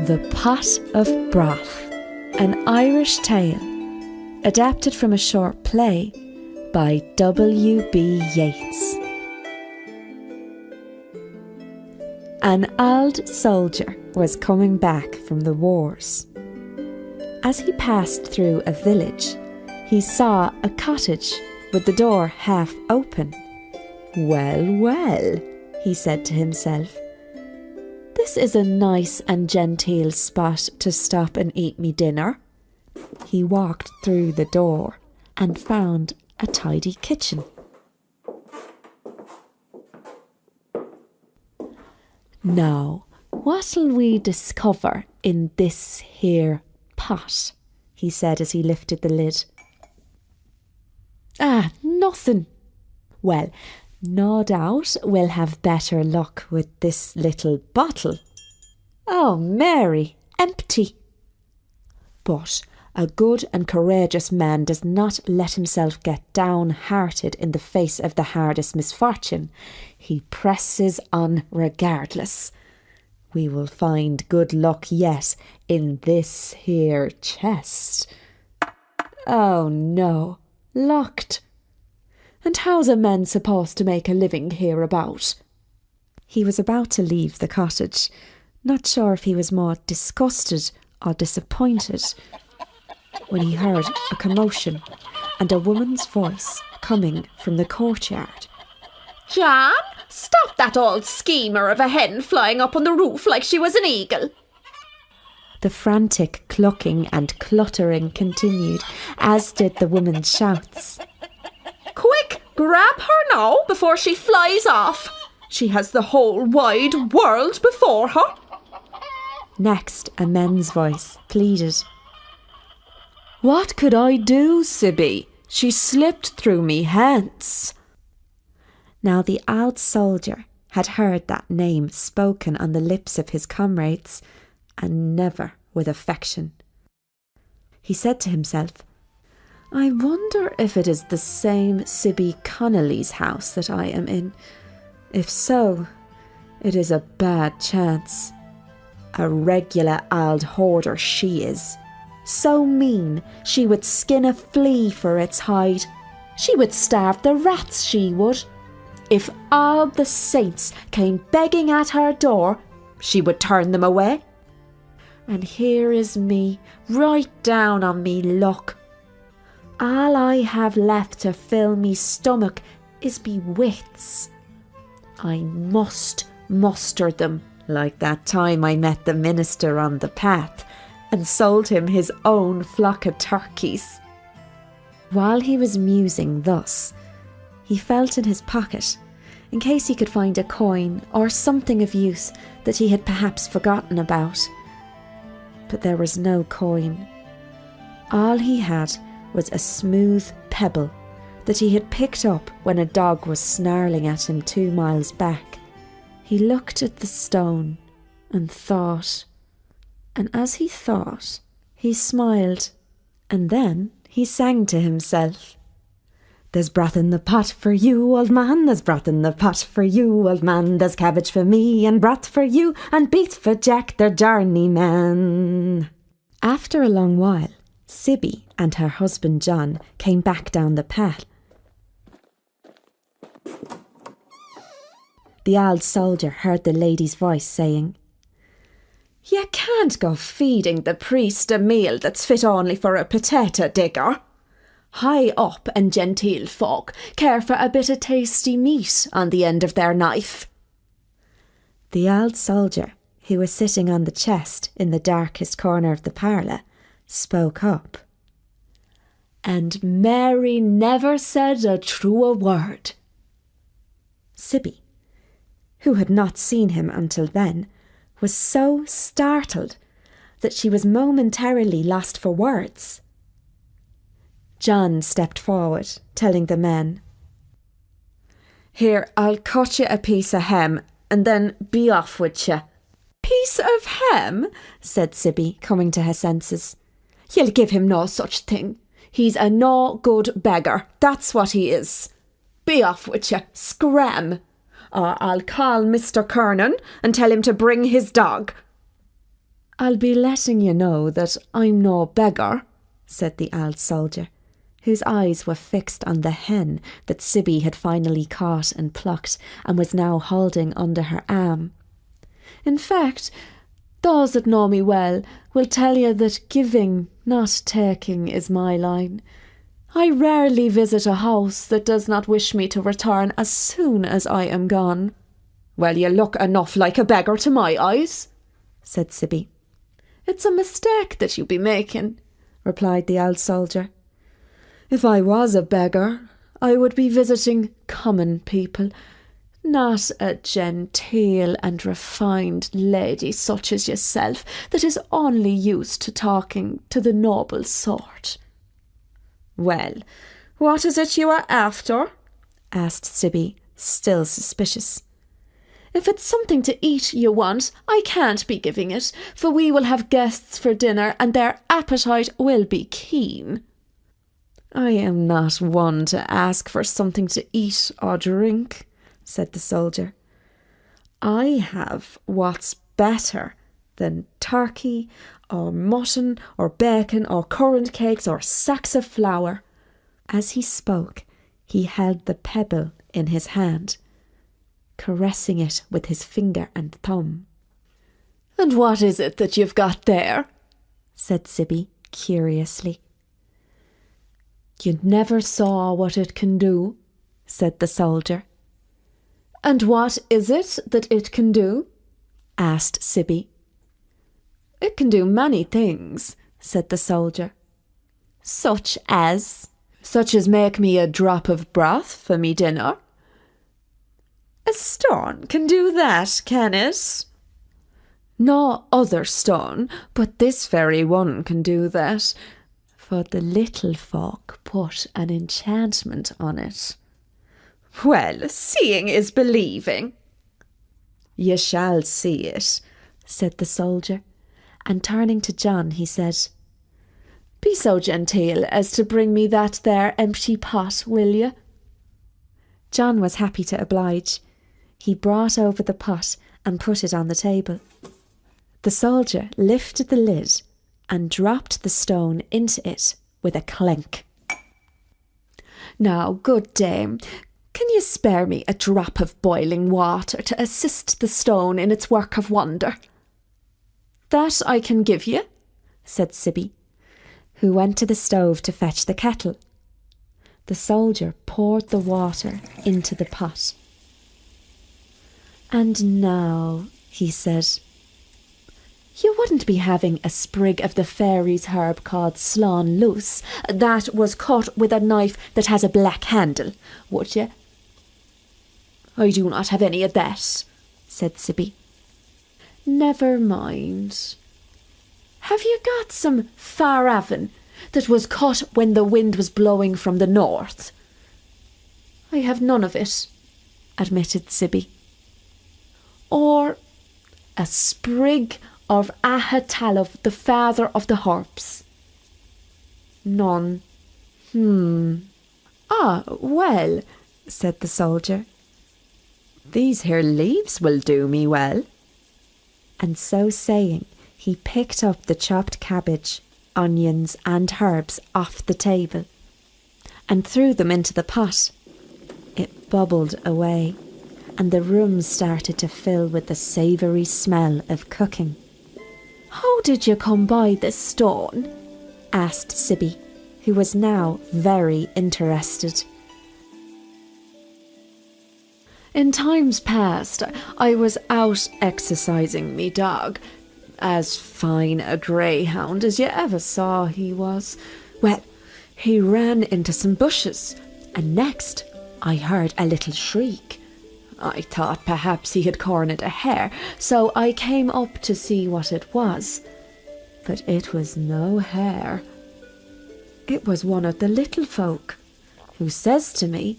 The Pot of Broth, an Irish tale, adapted from a short play by WB Yeats. An old soldier was coming back from the wars. As he passed through a village, he saw a cottage with the door half open. "Well, well," he said to himself, "this is a nice and genteel spot to stop and eat me dinner." He walked through the door and found a tidy kitchen. "Now, what'll we discover in this here pot?" he said as he lifted the lid. "Ah, nothing." "Well, no doubt we'll have better luck with this little bottle." "Oh, Mary, empty." But a good and courageous man does not let himself get downhearted in the face of the hardest misfortune. He presses on regardless. We will find good luck yet in this here chest. Oh no, locked. And how's a man supposed to make a living hereabout? He was about to leave the cottage, not sure if he was more disgusted or disappointed, when he heard a commotion and a woman's voice coming from the courtyard. "John, stop that old schemer of a hen flying up on the roof like she was an eagle." The frantic clucking and cluttering continued, as did the woman's shouts. "Quick, grab her now before she flies off. She has the whole wide world before her." Next, a men's voice pleaded. "What could I do, Sibby? She slipped through me hands." Now the old soldier had heard that name spoken on the lips of his comrades, and never with affection. He said to himself, "I wonder if it is the same Sibby Connelly's house that I am in. If so, it is a bad chance. A regular old hoarder she is. So mean she would skin a flea for its hide. She would starve the rats, she would. If all the saints came begging at her door, she would turn them away. And here is me, right down on me luck. All I have left to fill me stomach is me wits. I must muster them, like that time I met the minister on the path and sold him his own flock of turkeys." While he was musing thus, he felt in his pocket, in case he could find a coin or something of use that he had perhaps forgotten about. But there was no coin. All he had was a smooth pebble that he had picked up when a dog was snarling at him 2 miles back. He looked at the stone and thought, and as he thought, he smiled, and then he sang to himself. "There's broth in the pot for you, old man, there's broth in the pot for you, old man, there's cabbage for me and broth for you and beets for Jack, their journeyman." After a long while, Sibby and her husband John came back down the path. The old soldier heard the lady's voice saying, "You can't go feeding the priest a meal that's fit only for a potato digger. High up and genteel folk care for a bit of tasty meat on the end of their knife." The old soldier, who was sitting on the chest in the darkest corner of the parlour, spoke up. "And Mary never said a truer word." Sibby, who had not seen him until then, was so startled that she was momentarily lost for words. John stepped forward, telling the men, "Here, I'll cut you a piece of hem, and then be off with you." "Piece of hem?" said Sibby, coming to her senses. "You'll give him no such thing. He's a no good beggar, that's what he is. Be off with you, scram, or I'll call Mr. Kernan and tell him to bring his dog." I'll be letting you know that I'm no beggar, said the old soldier, whose eyes were fixed on the hen that Sibby had finally caught and plucked and was now holding under her arm. In fact, those that know me well will tell you that giving, not taking, is my line. I rarely visit a house that does not wish me to return as soon as I am gone. Well, you look enough like a beggar to my eyes, said Sibby. It's a mistake that you be making, replied the old soldier. If I was a beggar, I would be visiting common people, not a genteel and refined lady such as yourself that is only used to talking to the noble sort. Well, what is it you are after? asked Sibby, still suspicious. If it's something to eat you want, I can't be giving it, for we will have guests for dinner and their appetite will be keen. I am not one to ask for something to eat or drink, said the soldier. I have what's better than turkey or mutton or bacon or currant cakes or sacks of flour. As he spoke, he held the pebble in his hand, caressing it with his finger and thumb. And what is it that you've got there? said Sibby curiously. You never saw what it can do, said the soldier. And what is it that it can do? asked Sibby. It can do many things, said the soldier. Such as? Such as make me a drop of broth for me dinner. A stone can do that, can it? No other stone, but this very one can do that, for the little folk put an enchantment on it. Well, seeing is believing. You shall see it, said the soldier, and turning to John he said, Be so genteel as to bring me that there empty pot, will you? John was happy to oblige. He brought over the pot and put it on the table. The soldier lifted the lid and dropped the stone into it with a clink. Now, good dame, can you spare me a drop of boiling water to assist the stone in its work of wonder? That I can give you, said Sibby, who went to the stove to fetch the kettle. The soldier poured the water into the pot. And now, he said, you wouldn't be having a sprig of the fairies' herb called slawn loose that was cut with a knife that has a black handle, would you? I do not have any of that, said Sibby. Never mind. Have you got some faravin that was cut when the wind was blowing from the north? I have none of it, admitted Sibby. Or a sprig of Ahatalov, the father of the harps? None. Ah, well, said the soldier. These here leaves will do me well. And so saying, he picked up the chopped cabbage, onions and herbs off the table and threw them into the pot. It bubbled away, and the room started to fill with the savoury smell of cooking. How did you come by this stone? asked Sibby, who was now very interested. In times past, I was out exercising me dog, as fine a greyhound as you ever saw he was. Well, he ran into some bushes, and next I heard a little shriek. I thought perhaps he had cornered a hare, so I came up to see what it was. But it was no hare. It was one of the little folk, who says to me,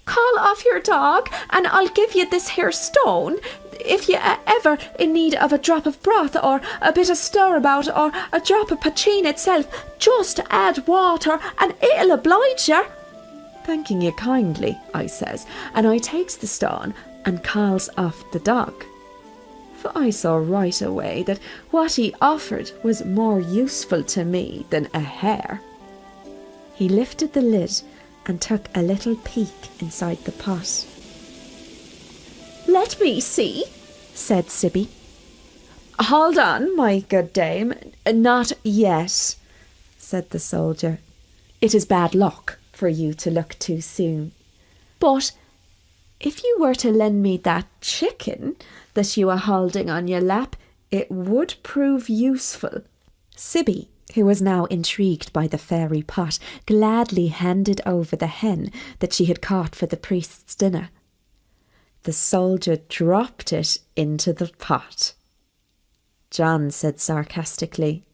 "Call off your dog, and I'll give you this here stone. If you ever in need of a drop of broth, or a bit of stirabout, or a drop of poteen itself, just add water, and it'll oblige you." "Thanking you kindly," I says, and I takes the stone and calls off the dog. For but I saw right away that what he offered was more useful to me than a hare. He lifted the lid and took a little peek inside the pot. "Let me see," said Sibby. "Hold on, my good dame. Not yet," said the soldier. "It is bad luck for you to look too soon. "But if you were to lend me that chicken that you are holding on your lap, it would prove useful." Sibby, who was now intrigued by the fairy pot, gladly handed over the hen that she had caught for the priest's dinner. The soldier dropped it into the pot. John said sarcastically,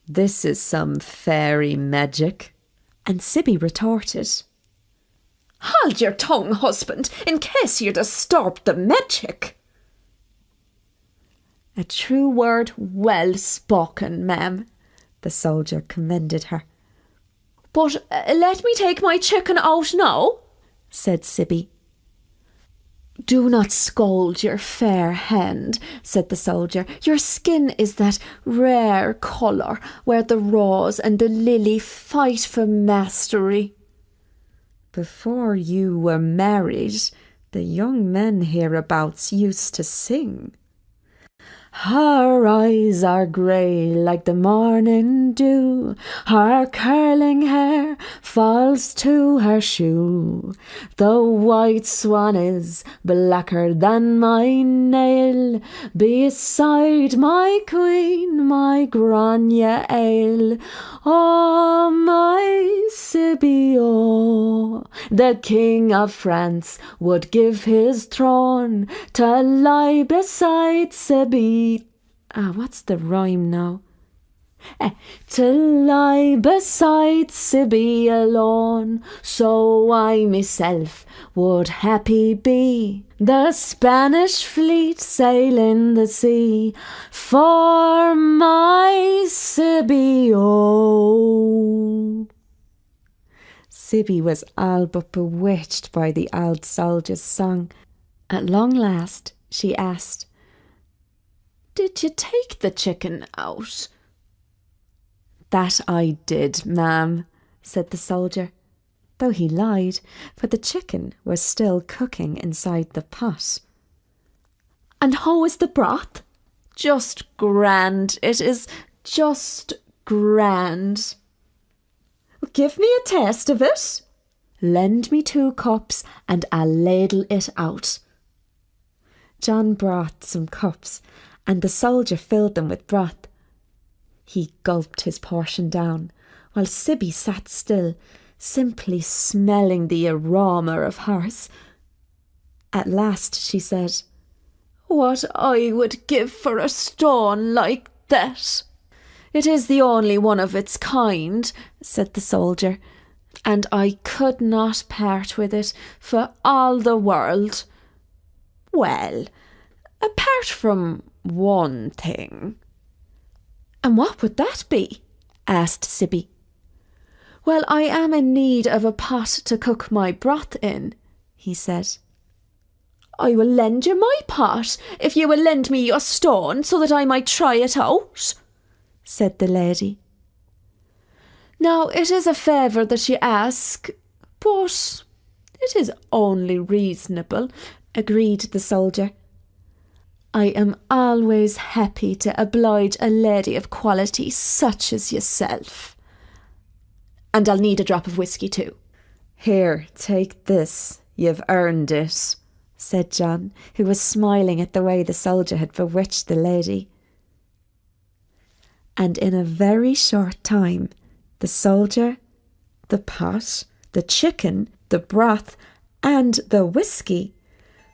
"This is some fairy magic." And Sibby retorted, "Hold your tongue, husband, in case you disturb the magic." "A true word well spoken, ma'am," the soldier commended her. "But let me take my chicken out now," said Sibby. "Do not scold your fair hand," said the soldier. "Your skin is that rare colour where the rose and the lily fight for mastery." "Before you were married, the young men hereabouts used to sing. Her eyes are grey like the morning dew, her curling hair falls to her shoe. The white swan is blacker than my nail, beside my queen, my Grania ale. Oh, my Sibby, oh, the king of France would give his throne to lie beside Sibby." What's the rhyme now? "To lie beside Sibby alone, so I myself would happy be. The Spanish fleet sailing the sea for my Sibby, oh." Sibby was all but bewitched by the old soldier's song. At long last, she asked, "Did you take the chicken out?" "That I did, ma'am," said the soldier, though he lied, for the chicken was still cooking inside the pot. "And how is the broth?" "Just grand. It is just grand." "Give me a taste of it." "Lend me 2 cups and I'll ladle it out." John brought some cups, and the soldier filled them with broth. He gulped his portion down, while Sibby sat still, simply smelling the aroma of hers. At last she said, "What I would give for a stone like that." "It is the only one of its kind," said the soldier, "and I could not part with it for all the world." "Well, apart from one thing." "And what would that be?" asked Sibby. "Well, I am in need of a pot to cook my broth in," he said. "I will lend you my pot if you will lend me your stone so that I might try it out," said the lady. "Now, it is a favour that you ask, but it is only reasonable," agreed the soldier. "I am always happy to oblige a lady of quality such as yourself. And I'll need a drop of whisky too." "Here, take this. You've earned it," said John, who was smiling at the way the soldier had bewitched the lady. And in a very short time, the soldier, the pot, the chicken, the broth, and the whisky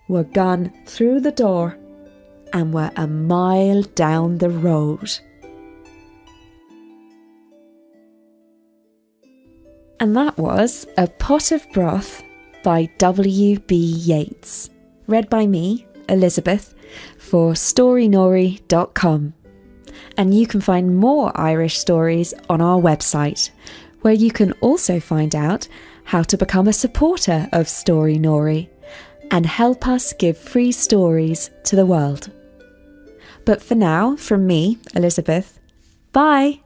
were gone through the door and were a mile down the road. And that was A Pot of Broth by WB Yeats, read by me, Elizabeth, for Storynory.com. And you can find more Irish stories on our website, where you can also find out how to become a supporter of Storynory and help us give free stories to the world. But for now, from me, Elizabeth, bye.